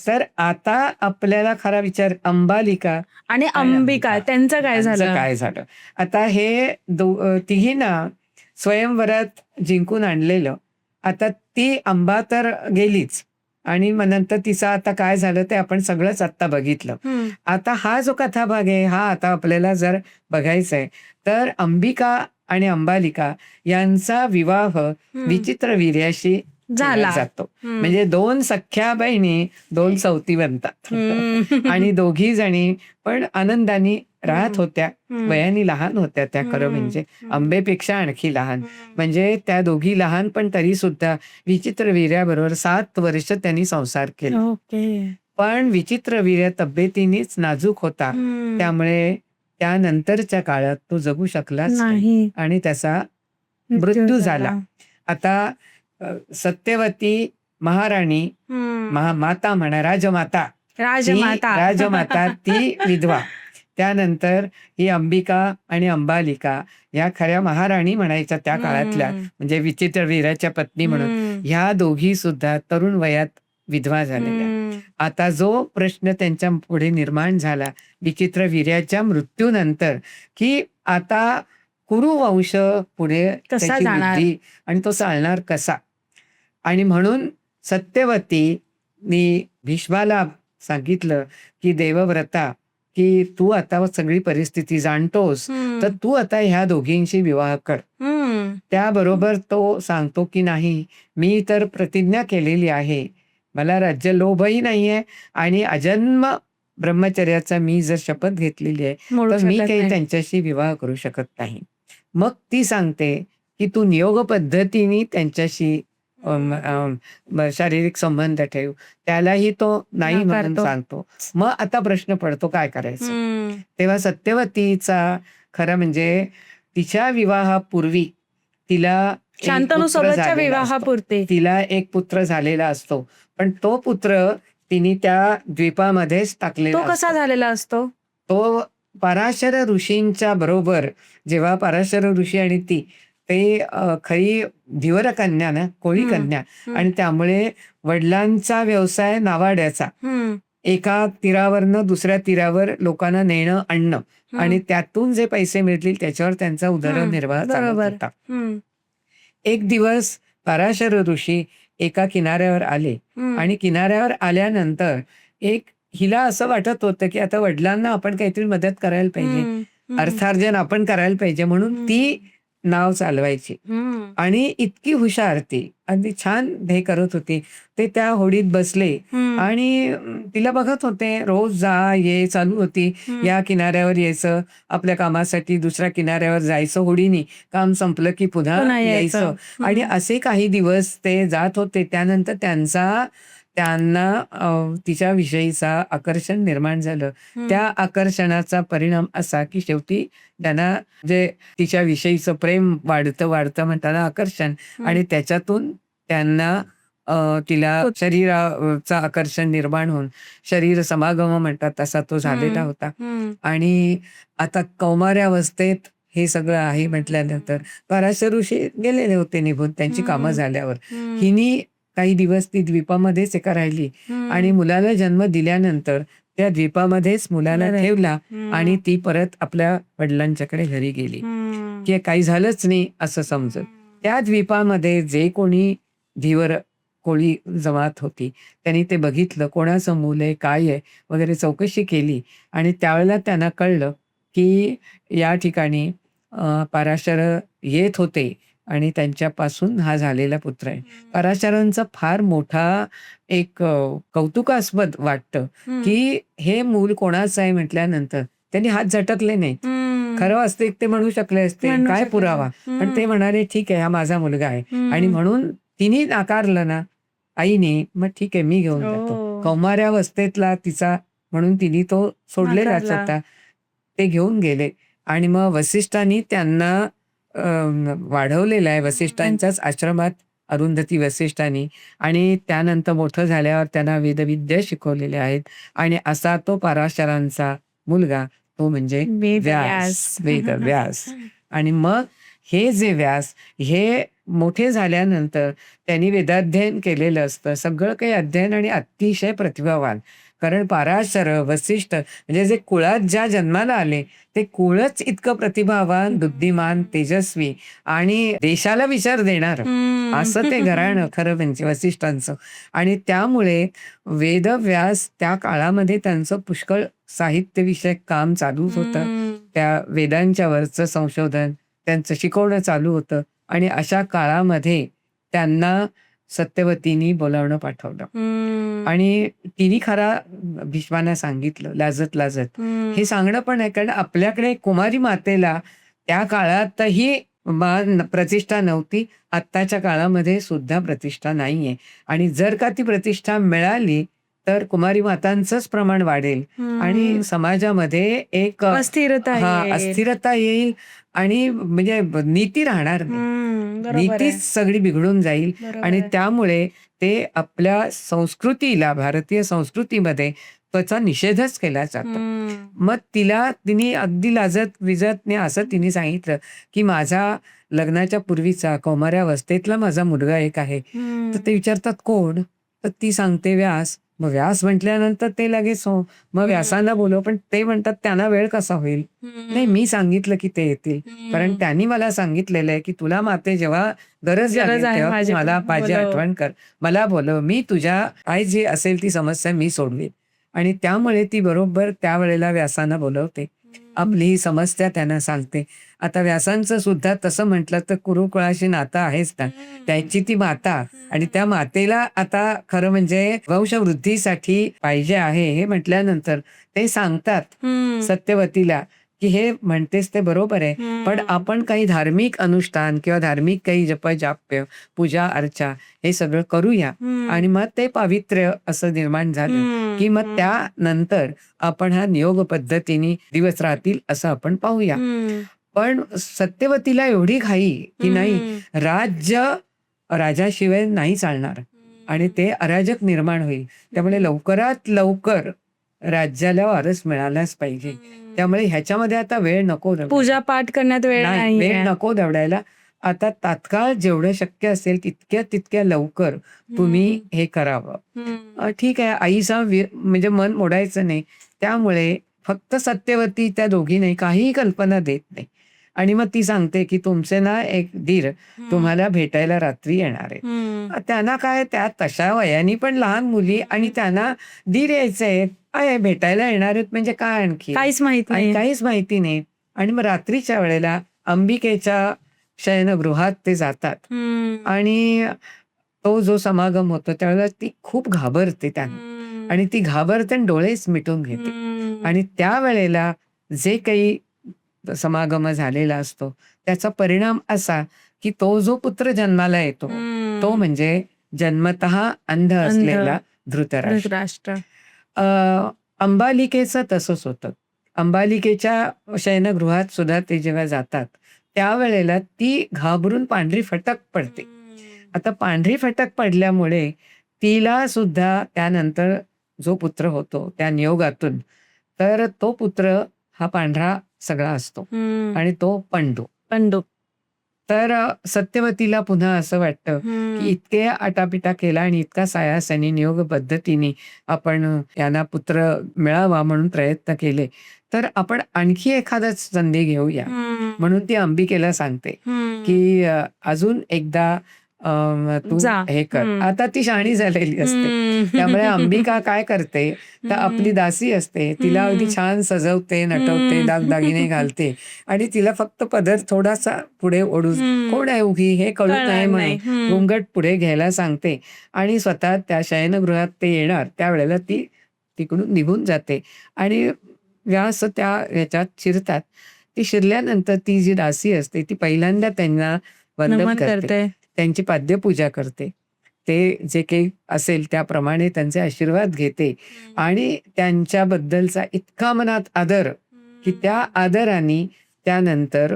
तर आता आपल्याला खरा विचार अंबालिका आणि अंबिका त्यांचं काय झालं. आता हे तिघींना स्वयंवरात जिंकून आणलेलं. आता ती अंबा तर गेलीच आणि मग नंतर तिचं आता काय झालं ते आपण सगळंच आता बघितलं. आता हा जो कथा भाग आहे हा आता आपल्याला जर बघायचा आहे तर अंबिका आणि अंबालिका यांचा विवाह विचित्र वीर्याशी झाला जातो. म्हणजे 2 सख्या बहिणी 2 सौती बनतात आणि दोघी जणी पण आनंदाने राहत होत्या. वयाने लहान होत्या त्या खरं म्हणजे, अंबेपेक्षा आणखी लहान. म्हणजे त्या दोघी लहान, पण तरी सुद्धा विचित्रवीर्याबरोबर 7 वर्ष त्यांनी संसार केला. ओके. पण विचित्रवीर्य तब्येतीनेच नाजूक होता, त्यामुळे त्यानंतरच्या काळात तो जगू शकलाच नाही नाही. आणि त्याचा मृत्यू झाला. आता सत्यवती महाराणी, माता म्हणा, राजमाता, राजमाता ती विधवा. त्यानंतर ही अंबिका आणि अंबालिका ह्या खऱ्या महाराणी म्हणायच्या त्या काळातल्या, म्हणजे विचित्रवीर्याच्या पत्नी म्हणून. ह्या दोघी सुद्धा तरुण वयात विधवा झालेल्या. आता जो प्रश्न त्यांच्या पुढे निर्माण झाला विचित्रवीर्याच्या मृत्यूनंतर, की आता कुरुवंश पुढे कसा त्याची जाणार? बुद्धी आणि तो चालणार कसा. आणि म्हणून सत्यवतीनी भीष्माला सांगितलं की देवव्रता, की तू आता सगळी परिस्थिती जाणतोस, तर तू आता ह्या दोघींशी विवाह कर. त्याबरोबर तो सांगतो की नाही, मी तर प्रतिज्ञा केलेली आहे, मला राज्य लोभही नाहीये आणि अजन्म ब्रह्मचर्याचा मी जर शपथ घेतलेली आहे, तर मी काही त्यांच्याशी विवाह करू शकत नाही. मग ती सांगते की तू नियोग पद्धतीने त्यांच्याशी शारीरिक संबंध ठेव. त्यालाही तो नाही म्हणून सांगतो. मग आता प्रश्न पडतो काय करायचं. तेव्हा सत्यवतीचा खरं म्हणजे तिच्या विवाहापूर्वी तिला शांतनूसोबतच्या विवाहापूर्वी तिला एक पुत्र झालेला असतो, पण तो पुत्र तिने त्या द्वीपामध्येच टाकलेला. तो कसा झालेला असतो? तो पराशर ऋषींच्या बरोबर, जेव्हा पराशर ऋषी आणि ती ते खरी धीवर कन्या ना, कोळी कन्या, आणि त्यामुळे वडिलांचा व्यवसाय नावाड्याचा. एका तीरावरनं दुसऱ्या तीरावर लोकांना नेणं आणणं, आणि त्यातून जे पैसे मिळतील त्याच्यावर त्यांचा उदरनिर्वाह चालत होता. एक दिवस पराशर ऋषी एका किनाऱ्यावर आले आणि किनाऱ्यावर आल्यानंतर हिला असं वाटत होतं की आता वडिलांना आपण काहीतरी मदत करायला पाहिजे, अर्थार्जन आपण करायला पाहिजे, म्हणून ती नाव चालवायची. आणि इतकी हुशार ती, अगदी छान हे करत होती. ते त्या होडीत बसले आणि तिला बघत होते. रोज जा ये चालू होती. या किनाऱ्यावर यायचं आपल्या कामासाठी, दुसऱ्या किनाऱ्यावर जायचं होडीनी, काम संपलं की पुन्हा यायचं. आणि असे काही दिवस ते जात होते. त्यानंतर त्यांना तिच्याविषयीचा आकर्षण निर्माण झालं. त्या आकर्षणाचा परिणाम असा की शेवटी त्यांना जे तिच्याविषयीचं प्रेम वाढतं म्हणताना आकर्षण, आणि त्याच्यातून त्यांना तिला शरीराचं आकर्षण निर्माण होऊन शरीर समागम म्हणतात तसा तो झालेला होता. आणि आता कौमार्यावस्थेत हे सगळं आहे म्हटल्यानंतर पराशर ऋषी गेलेले होते निघून त्यांची कामं झाल्यावर. हिनी काही दिवस ती द्वीपामध्येच एका राहिली आणि मुलाला जन्म दिल्यानंतर त्या द्वीपामध्येच मुलाला ठेवला आणि ती परत आपल्या वडिलांच्याकडे घरी गेली, की काही झालंच नाही असं समजत. त्या द्वीपामध्ये जे कोणी धीवर कोळी जमात होती त्यांनी ते बघितलं, कोणाचं मूल आहे, काय आहे वगैरे चौकशी केली, आणि त्यावेळेला त्यांना कळलं की या ठिकाणी पराशर येत होते आणि त्यांच्यापासून हा झालेला पुत्र आहे. पराशरांचा फार मोठा एक कौतुकास्पद वाटतं की हे मूल कोणाचं आहे म्हटल्यानंतर त्यांनी हात झटकले नाहीत. खरं वास्तविक ते म्हणू शकले असते, काय पुरावा, पण ते म्हणाले ठीक आहे हा माझा मुलगा आहे. आणि म्हणून तिने नाकारलं ना आईने, मग ठीक आहे मी घेऊन जातो. कौमार्यावस्थेतला तिचा म्हणून तिने तो सोडलेलाच होता. ते घेऊन गेले आणि मग वसिष्ठांनी त्यांना वाढवलेलं आहे, वसिष्ठांच्याच आश्रमात, अरुंधती वसिष्ठांनी. आणि त्यानंतर मोठं झाल्यावर त्यांना वेदविद्या शिकवलेल्या आहेत. आणि असा तो पराशरांचा मुलगा, तो म्हणजे व्यास, वेदव्यास. आणि मग हे जे व्यास हे मोठे झाल्यानंतर त्यांनी वेदाध्ययन केलेलं असतं, सगळं काही अध्ययन, आणि अतिशय प्रतिभावान. कारण पराशर वसिष्ठ म्हणजे जे कुळात ज्या जन्माला आले ते कुळच इतकं प्रतिभावान, बुद्धिमान, तेजस्वी आणि देशाला विचार देणार असं ते घराणं खरं म्हणजे वसिष्ठांचं. आणि त्यामुळे वेदव्यास त्या काळामध्ये त्यांचं पुष्कळ साहित्यविषयक काम चालूच होतं. त्या वेदांच्या वरचं संशोधन त्यांचं शिकवणं चालू होतं. आणि अशा काळामध्ये त्यांना सत्यवतीनी बोलावणं पाठवलं आणि तिने खरा भीष्मांना सांगितलं लाजत लाजत. हे सांगणं पण आहे कारण आपल्याकडे कुमारी मातेला त्या काळातही प्रतिष्ठा नव्हती. आत्ताच्या काळामध्ये सुद्धा प्रतिष्ठा नाहीये आणि जर का ती प्रतिष्ठा मिळाली तर कुमारी मातांचंच प्रमाण वाढेल आणि समाजामध्ये एक अस्थिरता येईल आणि म्हणजे नीती राहणार नाही. नीतीच सगळी बिघडून जाईल आणि त्यामुळे ते आपल्या संस्कृतीला, भारतीय संस्कृतीमध्ये त्याचा निषेधच केला जातो. मग तिने अगदी लाजत विजत असं तिने सांगितलं की माझा लग्नाच्या पूर्वीचा कौमार्यावस्थेतला माझा मुलगा एक आहे. तर ते विचारतात कोण? तर ती सांगते व्यास. मग व्यास म्हटल्यानंतर ते लगेच हो मग व्यासांना बोलव. पण ते म्हणतात त्यांना वेळ कसा होईल? नाही मी सांगितलं की ते येतील कारण त्यांनी मला सांगितलेलं आहे की तुला माते जेव्हा गरज लागेल तेव्हा तू मला माझी आठवण कर, मला बोलव, मी तुझ्या काय जी असेल ती समस्या मी सोडवेन. आणि त्यामुळे ती बरोबर त्यावेळेला व्यासांना बोलवते, आपली ही समस्या त्यांना सांगते. आता व्यासांचं सुद्धा तसं म्हटलं तर कुरुकुळाशी नातं आहेच ना. त्याची ती माता आणि त्या मातेला आता खरं म्हणजे वंशवृद्धीसाठी पाहिजे आहे हे म्हटल्यानंतर ते सांगतात सत्यवतीला की हे म्हणतेस ते बरोबर आहे पण आपण काही धार्मिक अनुष्ठान किंवा धार्मिक काही जपजाप्य पूजा अर्चा हे सगळं करूया. आणि मग ते पावित्र्य असं निर्माण झालं की मग त्यानंतर आपण हा नियोग पद्धतीने दिवस राहतील असं आपण पाहूया. पण सत्यवतीला एवढी घाई की नाही राजाशिवाय नाही चालणार आणि ते अराजक निर्माण होईल. त्यामुळे लवकरात लवकर राज्याला वारस मिळालाच पाहिजे. त्यामुळे ह्याच्यामध्ये आता वेळ नको, पूजा पाठ करण्यात वेळ नको दवडायला. आता तात्काळ जेवढं शक्य असेल तितक्या लवकर तुम्ही हे करावं. ठीक आहे, आईचा म्हणजे मन मोडायचं नाही. त्यामुळे फक्त सत्यवती त्या दोघींनी काहीही कल्पना देत नाही आणि मग ती सांगते की तुमचे ना एक दीर तुम्हाला भेटायला रात्री येणार आहे. त्यांना काय त्या तशा वयानी पण लहान मुली आणि त्यांना दीर यायचंय काय भेटायला येणार आहेत म्हणजे काय आणखी काहीच माहिती नाही. आणि मग रात्रीच्या वेळेला अंबिकेच्या शयनगृहात ते जातात आणि तो जो समागम होतो त्यावेळेला ती खूप घाबरते त्यांना आणि ती घाबरते आणि डोळेच मिटून घेते. आणि त्यावेळेला जे काही समागम झालेला असतो त्याचा परिणाम असा की तो जो पुत्र जन्माला येतो तो म्हणजे जन्मतः अंध असलेला धृतराष्ट्र. अंबालिकेचं तसंच होतं. अंबालिकेच्या शयनगृहात सुद्धा ते जेव्हा जातात त्यावेळेला ती घाबरून पांढरी फटक पडते. आता पांढरी फटक पडल्यामुळे तिला सुद्धा त्यानंतर जो पुत्र होतो त्या नियोगातून तर तो पुत्र हा पांढरा सगळा असतो आणि तो पंडू. तर सत्यवतीला पुन्हा असं वाटतं की इतके आटापिटा केला आणि इतका सायासानी नियोग पद्धतीने आपण यांना पुत्र मिळावा म्हणून प्रयत्न केले तर आपण आणखी एखादाच संधी घेऊया. म्हणून ती अंबिकेला सांगते की अजून एकदा तू हे कर. आता ती शहाणी झालेली असते त्यामुळे अंबिका काय करते तर आपली दासी असते तिला अगदी छान सजवते, नटवते, दागदागिने घालते आणि तिला फक्त पदर थोडासा पुढे ओढून कोण आहे उभी हे कळू नये म्हणून घुंगट पुढे घ्यायला सांगते आणि स्वतः त्या शयनगृहात ते येणार त्यावेळेला ती तिकडून निघून जाते आणि व्यास त्या ह्याच्यात शिरतात. ती शिरल्यानंतर ती जी दासी असते ती पहिल्यांदा त्यांना वंदन करते, त्यांची पाद्यपूजा करते, ते जे काही असेल त्याप्रमाणे त्यांचे आशीर्वाद घेते आणि त्यांच्याबद्दलचा इतका मनात आदर की त्या आदराने त्यानंतर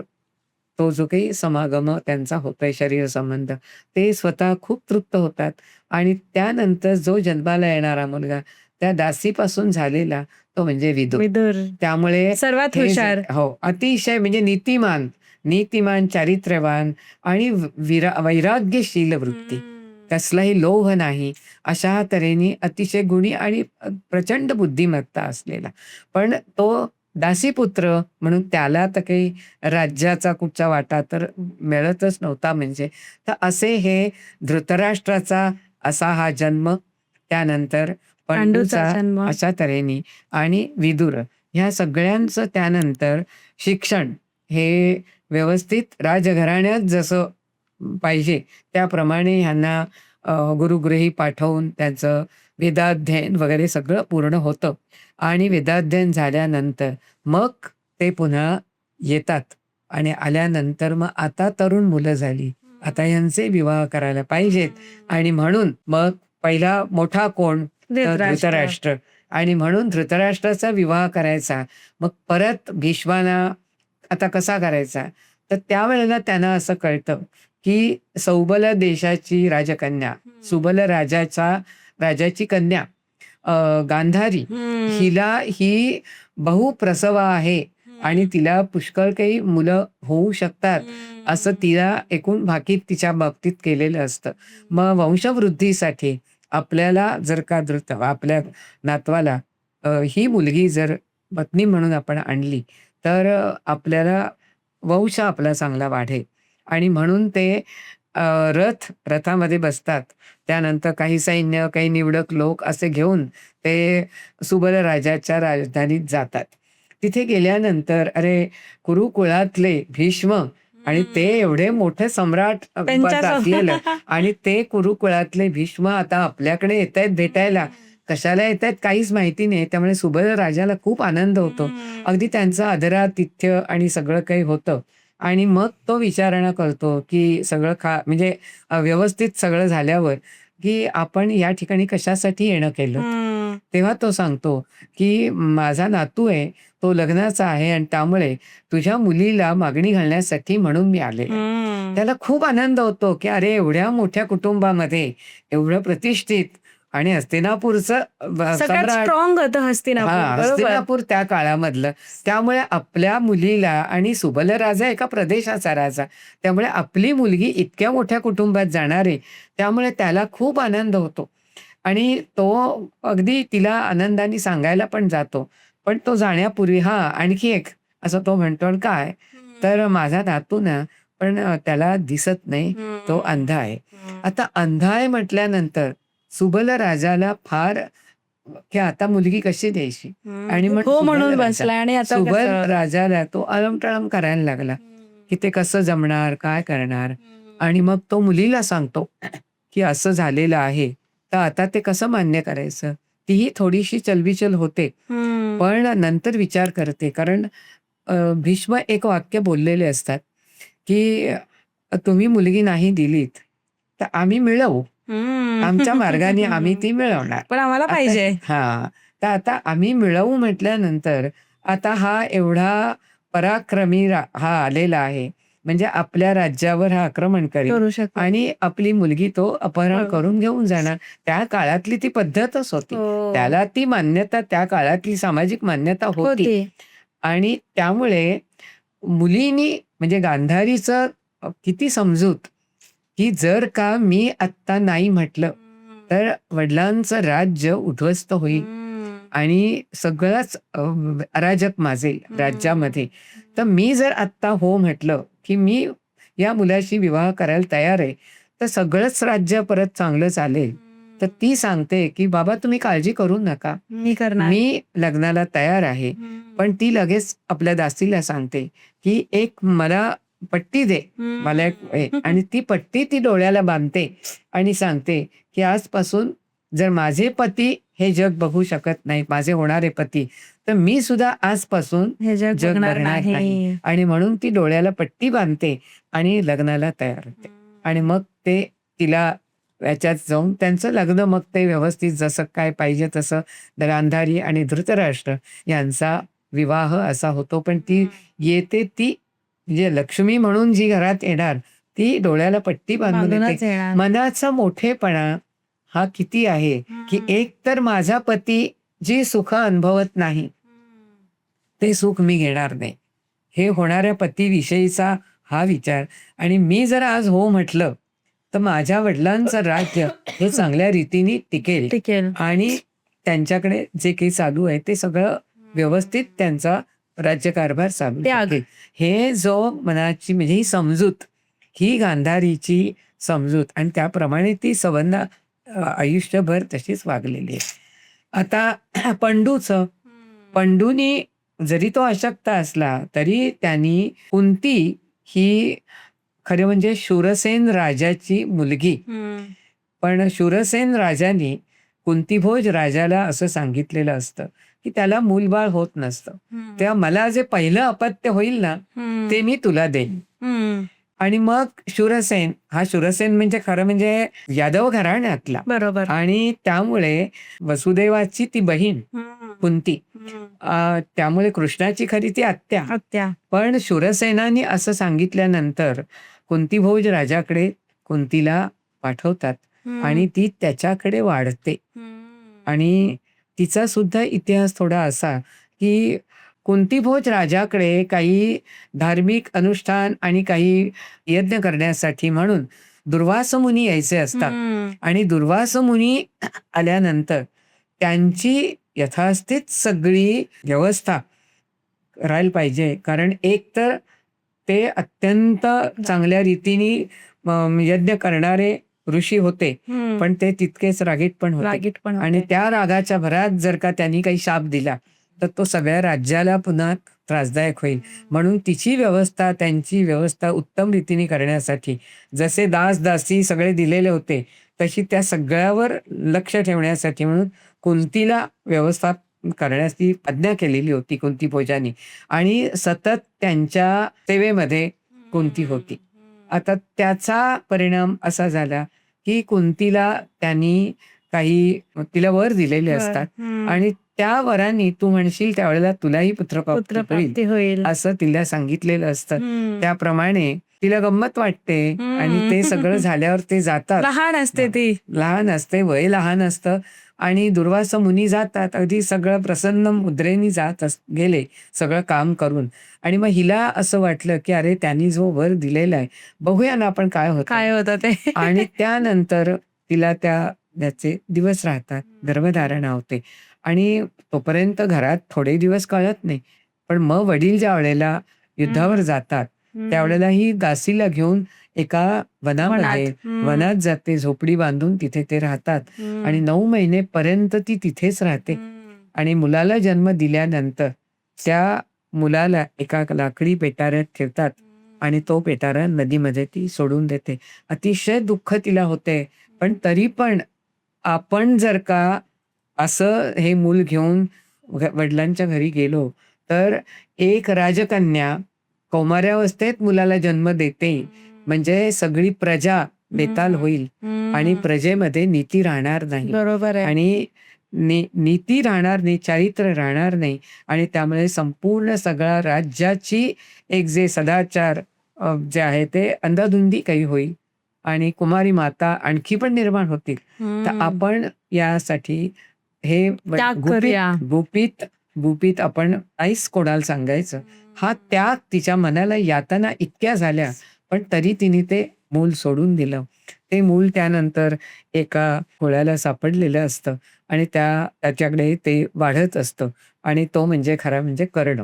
तो जो काही समागम त्यांचा होतोय शरीर संबंध ते स्वतः खूप तृप्त होतात आणि त्यानंतर जो जन्माला येणारा मुलगा त्या दासीपासून झालेला तो म्हणजे विदुर. त्यामुळे सर्वात हुशार, हो अतिशय म्हणजे नीतिमान, चारित्र्यवान आणि वैराग्यशील वृत्ती, कसलाही लोभ नाही अशा तऱ्हेने अतिशय गुणी आणि प्रचंड बुद्धिमत्ता असलेला. पण तो दासीपुत्र म्हणून त्याला तर काही राज्याचा कुठचा वाटा तर मिळतच नव्हता. म्हणजे तर असे हे धृतराष्ट्राचा असा हा जन्म, त्यानंतर पंडूचा अशा तऱ्हेने आणि विदुर ह्या सगळ्यांचं त्यानंतर शिक्षण हे व्यवस्थित राजघराण्यात जसं पाहिजे त्याप्रमाणे ह्यांना गुरुगृही पाठवून त्यांचं वेदाध्ययन वगैरे सगळं पूर्ण होतं. आणि वेदाध्ययन झाल्यानंतर मग ते पुन्हा येतात आणि आल्यानंतर मग आता तरुण मुलं झाली, आता यांचे विवाह करायला पाहिजेत. आणि म्हणून मग पहिला मोठा कोण, तर धृतराष्ट्र. आणि म्हणून धृतराष्ट्राचा विवाह करायचा. मग परत भीष्माना आता कसा करायचा, तर त्यावेळेला त्यांना असं कळतं की सौबल देशाची राजकन्या, सुबल राजाची कन्या गांधारी, ही बहुप्रसवा आहे आणि तिला पुष्कळ काही मुलं होऊ शकतात, असं तिला एकूण भाकीत तिच्या बाबतीत केलेलं असतं. मग वंशवृद्धीसाठी आपल्याला जर का आपल्या नातवाला ही मुलगी जर पत्नी म्हणून आपण आणली, तर आपल्याला वंश आपला चांगला वाढेल. आणि म्हणून ते रथामध्ये बसतात. त्यानंतर काही सैन्य, काही निवडक लोक असे घेऊन ते सुबल राजाच्या राजधानीत जातात. तिथे गेल्यानंतर अरे, कुरुकुळातले भीष्म आणि ते एवढे मोठे सम्राट असलेलं, आणि ते कुरुकुळातले भीष्म आता आपल्याकडे येत आहेत भेटायला. कशाला येत आहेत काहीच माहिती नाही. त्यामुळे सुबल राजाला खूप आनंद होतो. अगदी त्यांचं आदरातिथ्य आणि सगळं काही होतं. आणि मग तो विचारणा करतो की सगळं म्हणजे व्यवस्थित सगळं झाल्यावर की आपण या ठिकाणी कशासाठी येणं केलं. तेव्हा तो सांगतो की माझा नातू आहे, तो लग्नाचा आहे आणि त्यामुळे तुझ्या मुलीला मागणी घालण्यासाठी म्हणून मी आले. त्याला खूप आनंद होतो की अरे, एवढ्या मोठ्या कुटुंबामध्ये एवढं प्रतिष्ठित आणि हस्तिनापूरचं सगळ्यात स्ट्रॉंग होतं हस्तिनापूर त्या काळामधलं. त्यामुळे आपल्या मुलीला, आणि सुबल राजा एका प्रदेशाचा राजा, त्यामुळे आपली मुलगी इतक्या मोठ्या कुटुंबात जाणार आहे. त्यामुळे त्याला खूप आनंद होतो आणि तो अगदी तिला आनंदाने सांगायला पण जातो. पण तो जाण्यापूर्वी आणखी एक असं तो म्हणतो, काय तर माझा नातू ना, पण त्याला दिसत नाही, तो अंधा आहे. आता अंधा आहे म्हटल्यानंतर सुबल राजाला फार की आता मुलगी कशी द्यायची, आणि म्हणून बसला. आणि सुबल राजाला तो अलमटळम करायला लागला की ते कसं जमणार, काय करणार. आणि मग तो मुलीला सांगतो की असं झालेलं आहे, तर आता ते कसं मान्य करायचं. तीही थोडीशी चलबिचल होते, पण नंतर विचार करते. कारण भीष्म एक वाक्य बोललेले असतात की तुम्ही मुलगी नाही दिलीत तर आम्ही मिळवू, आमच्या मार्गाने आम्ही ती मिळवणार, पण आम्हाला पाहिजे. तर आता आम्ही मिळवू म्हटल्यानंतर आता हा एवढा पराक्रमी हा आलेला आहे, म्हणजे आपल्या राज्यावर हा आक्रमण करेल आणि आपली मुलगी तो अपहरण करून घेऊन जाणार. त्या काळातली ती पद्धतच होती. त्याला ती मान्यता, त्या काळातली सामाजिक मान्यता होती. आणि त्यामुळे मुलीनी, म्हणजे गांधारीचं किती समजूत की जर का मी आत्ता नाही म्हटलं तर वडिलांचं राज्य उद्ध्वस्त होईल आणि सगळंच अराजक माजेल राज्यामध्ये. तर मी जर आत्ता हो म्हटलं की मी या मुलाशी विवाह करायला तयार आहे, तर सगळंच राज्य परत चांगलं चालेल. तर ती सांगते की बाबा तुम्ही काळजी करू नका, मी लग्नाला तयार आहे. पण ती लगेच आपल्या दासीला सांगते की एक मला पट्टी दे, मला एक, आणि ती पट्टी ती डोळ्याला बांधते आणि सांगते की आजपासून जर माझे पती हे जग बघू शकत नाही, माझे होणारे पती, तर मी सुद्धा आजपासून हे जग बघणार नाही. आणि म्हणून ती डोळ्याला पट्टी बांधते आणि लग्नाला तयार होते. आणि मग ते तिला याच्यात जाऊन त्यांचं लग्न, मग ते व्यवस्थित जसं काय पाहिजे तसं गांधारी आणि धृतराष्ट्र यांचा विवाह असा होतो. पण ती येते, ती म्हणजे लक्ष्मी म्हणून जी घरात येणार, ती डोळ्याला पट्टी बांधून येते. मनाचा मोठेपणा हा किती आहे की एक तर माझा पती जी सुख अनुभवत नाही, ते सुख मी घेणार नाही, हे होणाऱ्या पतीविषयीचा हा विचार. आणि मी जर आज हो म्हटलं तर माझ्या वडिलांचं राज्य हे चांगल्या रीतीने टिकेल आणि त्यांच्याकडे जे काही चालू आहे ते सगळं व्यवस्थित त्यांचा राज्यकारभार चालू शकेल. हे जो मनाची, म्हणजे ही समजूत, ही गांधारीची समजूत, आणि त्याप्रमाणे ती सवन्ना आयुष्यभर तशीच वागलेली आहे. आता पंडूनी जरी तो अशक्त असला तरी त्यांनी कुंती ही खरे म्हणजे शूरसेन राजाची मुलगी, पण शूरसेन राजांनी कुंतीभोज राजाला असं सांगितलेलं असतं की त्याला मूलबाळ होत नसतं, तेव्हा मला जे पहिलं अपत्य होईल ना ते मी तुला देईन. आणि मग शूरसेन म्हणजे खरं म्हणजे यादव घराण्यातला, बरोबर. आणि त्यामुळे वसुदेवाची ती बहीण कुंती, त्यामुळे कृष्णाची खरी ती आत्या. पण शूरसेनानी असं सांगितल्यानंतर कुंतीभोज राजाकडे कुंतीला पाठवतात आणि ती त्याच्याकडे वाढते. आणि तिचा सुद्धा इतिहास थोडा असा की कुंतीभोज राजाकडे काही धार्मिक अनुष्ठान आणि काही यज्ञ करण्यासाठी म्हणून दुर्वास मुनी यायचे असतात. आणि दुर्वास मुनी आल्यानंतर त्यांची यथास्थित सगळी व्यवस्था करायला पाहिजे, कारण एक तर ते अत्यंत चांगल्या रीतीने यज्ञ करणारे ऋषी होते, पण ते तितकेच रागीट पण होते. आणि त्या रागाच्या भरात जर का त्यांनी काही शाप दिला तर तो सगळ्या राज्याला पुन्हा त्रासदायक होईल. म्हणून तिची व्यवस्था, त्यांची व्यवस्था उत्तम रीतीने करण्यासाठी जसे दास दासी सगळे दिलेले होते तशी त्या सगळ्यावर लक्ष ठेवण्यासाठी म्हणून कुंतीला व्यवस्था करण्याची आज्ञा केलेली होती कुंतीभोजांनी. आणि सतत त्यांच्या सेवेमध्ये कुंती होती. आता त्याचा परिणाम असा झाला की कुंतीला त्यांनी काही तिला वर दिलेले असतात आणि त्या वरांनी तू म्हणशील त्यावेळेला तुलाही पुत्रप्राप्ती होईल असं तिला सांगितलेलं असतं. त्याप्रमाणे तिला गंमत वाटते आणि ते सगळं झाल्यावर ते जातात. लहान असते, वय लहान असतं आणि दुर्वास मुनी जातात, अगदी सगळं प्रसन्न मुद्रेनी गेले सगळं काम करून. आणि मग हिला असं वाटलं की अरे त्यांनी जो वर दिलेला आहे बघूया ना आपण काय होतं ते. आणि त्यानंतर तिला त्याचे दिवस राहतात, गर्भधारणा होते आणि तोपर्यंत घरात थोडे दिवस कळत नाही. पण मग वडील ज्या वेळेला युद्धावर जातात त्यावेळेला ही दासीला घेऊन एका वनात जाते, झोपडी बांधून तिथे ते राहतात आणि 9 महिनेपर्यंत ती तिथेच राहते. आणि मुलाला जन्म दिल्यानंतर त्या मुलाला एका लाकडी पेटाऱ्यात ठेवतात आणि तो पेटारा नदीमध्ये ती सोडून देते. अतिशय दुःख तिला होते, पण तरी पण आपण जर का असं हे मूल घेऊन वडिलांच्या घरी गेलो तर एक राजकन्या कौमार्यावस्थेत मुलाला जन्म देते म्हणजे सगळी प्रजा बेताल होईल आणि प्रजेमध्ये नीती राहणार नाही. बरोबर आहे. आणि नीती राहणार नाही, चारित्र्य राहणार नाही आणि त्यामुळे संपूर्ण सगळ्या राज्याची एक जे सदाचार जे आहे ते अंधाधुंदी काही होईल आणि कुमारी माता आणखी पण निर्माण होतील. तर आपण यासाठी हे गुपित आपण आईस कोणाला सांगायचं. हा त्याग तिच्या मनाला यातना इतक्या झाल्या पण तरी तिने ते मूल सोडून दिलं. ते मूल त्यानंतर एका कोळ्याला सापडलेलं असतं आणि त्याच्याकडे ते वाढत असतं आणि तो म्हणजे खरा म्हणजे कर्ण.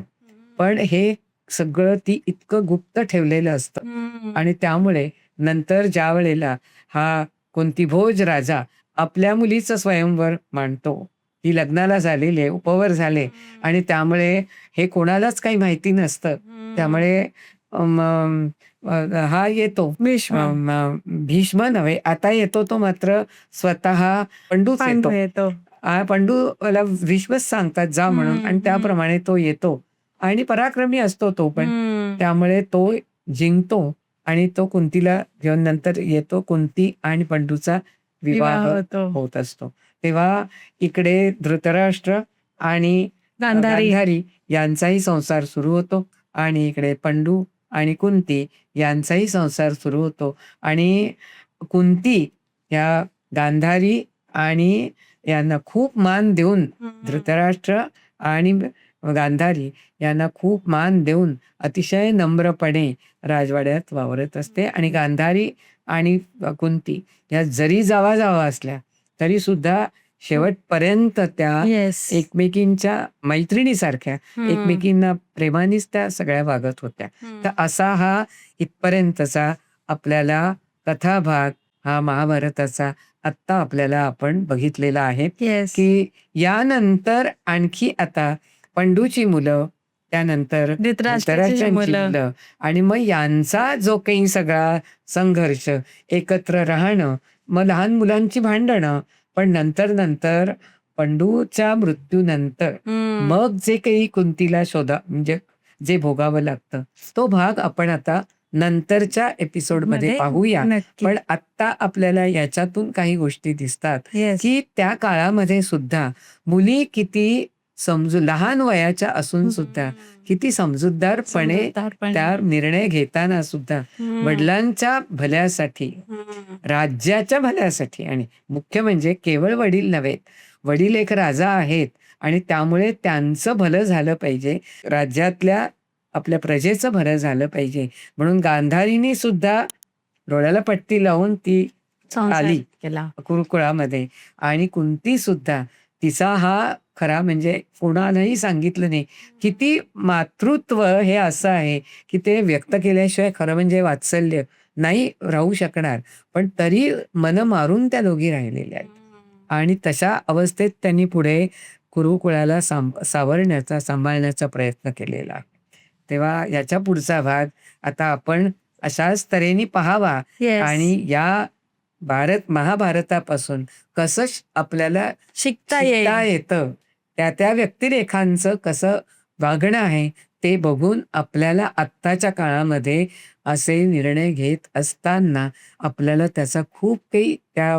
पण हे सगळं ती इतकं गुप्त ठेवलेलं असतं आणि त्यामुळे नंतर ज्या वेळेला हा कुंतीभोज राजा आपल्या मुलीचं स्वयंवर मांडतो, ती लग्नाला झालेली आहे, उपवर झाले आणि त्यामुळे हे कोणालाच काही माहिती नसतं. त्यामुळे हा येतो भीष्म नव्हे, आता येतो तो मात्र स्वतः पंडूच येतो. पंडूला भीष्मच सांगतात जा म्हणून आणि त्याप्रमाणे तो येतो आणि पराक्रमी असतो तो पण. त्यामुळे तो जिंकतो आणि तो कुंतीला घेऊन नंतर येतो. कुंती आणि पंडूचा विवाह होत असतो. तेव्हा इकडे धृतराष्ट्र आणि गांधारी यांचाही संसार सुरू होतो आणि इकडे पंडू आणि कुंती यांचाही संसार सुरू होतो. आणि कुंती या गांधारी आणि यांना खूप मान देऊन, धृतराष्ट्र आणि गांधारी यांना खूप मान देऊन अतिशय नम्रपणे राजवाड्यात वावरत असते. आणि गांधारी आणि कुंती या जरी जावा असल्या तरी सुद्धा शेवटपर्यंत त्या एकमेकींच्या मैत्रिणीसारख्या एकमेकींना प्रेमानेच त्या सगळ्या वागत होत्या. तर असा हा इथपर्यंतचा आपल्याला कथाभाग हा महाभारताचा आत्ता आपल्याला आपण बघितलेला आहे. की यानंतर आणखी आता पंडूची मुलं, त्यानंतर धृतराष्ट्राची मुलं आणि मग यांचा जो काही सगळा संघर्ष, एकत्र राहणं मग लहान मुलांची भांडणं, पण नंतर पंडूच्या मृत्यूनंतर मग जे काही कुंतीला म्हणजे जे भोगावं लागतं, तो भाग आपण आता नंतरच्या एपिसोडमध्ये मध्ये पाहूया. नक्की. पण आत्ता आपल्याला याच्यातून काही गोष्टी दिसतात, येस. की त्या काळामध्ये सुद्धा मुली किती लहान वयाच्या असून सुद्धा किती समजूतदारपणे त्या निर्णय घेताना सुद्धा वडिलांच्या भल्यासाठी, राज्याच्या भल्यासाठी, आणि मुख्य म्हणजे केवळ वडील नव्हेत, वडील एक राजा आहेत आणि त्यामुळे त्यांचं भलं झालं पाहिजे, राज्यातल्या आपल्या प्रजेचं भलं झालं पाहिजे, म्हणून गांधारीनी सुद्धा डोळ्याला पट्टी लावून ती आली केला. कुरुकुळामध्ये. आणि कुंती सुद्धा तिचा हा खरा म्हणजे कोणालाही सांगितलं नाही. किती मातृत्व हे असं आहे की ते व्यक्त केल्याशिवाय खरं म्हणजे वात्सल्य नाही राहू शकणार. पण तरी मन मारून त्या दोघी राहिलेल्या आहेत. आणि तशा अवस्थेत त्यांनी पुढे कुरुकुळाला सावरण्याचा, सांभाळण्याचा प्रयत्न केलेला आहे. तेव्हा याच्या पुढचा भाग आता आपण अशाच तऱ्हेने पाहावा. येस. आणि या महाभारतापासून कसं आपल्याला शिकता शिकता येईल. येतं, त्या व्यक्तिरेखांचं कसं वागणं आहे ते बघून आपल्याला आत्ताच्या काळामध्ये असे निर्णय घेत असताना आपल्याला त्याचा खूप काही त्या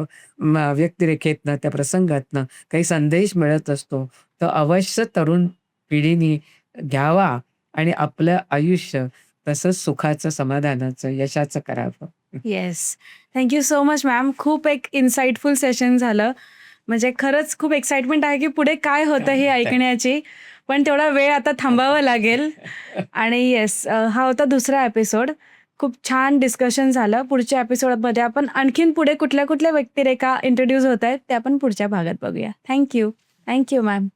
व्यक्तिरेखेतनं, त्या प्रसंगातनं काही संदेश मिळत असतो. तर अवश्य तरुण पिढीने घ्यावा आणि आपलं आयुष्य तसंच सुखाचं, समाधानाचं, यशाचं करावं. Yes. Thank you so much ma'am. खूप एक इन्साइटफुल सेशन झालं. म्हणजे खरंच खूप एक्साइटमेंट आहे की पुढे काय होतं हे ऐकण्याची. पण तेवढा वेळ आता थांबावा लागेल. आणि येस, हा होता दुसरा एपिसोड. खूप छान डिस्कशन झालं. पुढच्या एपिसोडमध्ये आपण आणखीन पुढे कुठल्या कुठल्या व्यक्तिरेखा इंट्रोड्यूस होत आहेत ते आपण पुढच्या भागात बघूया. Thank you ma'am.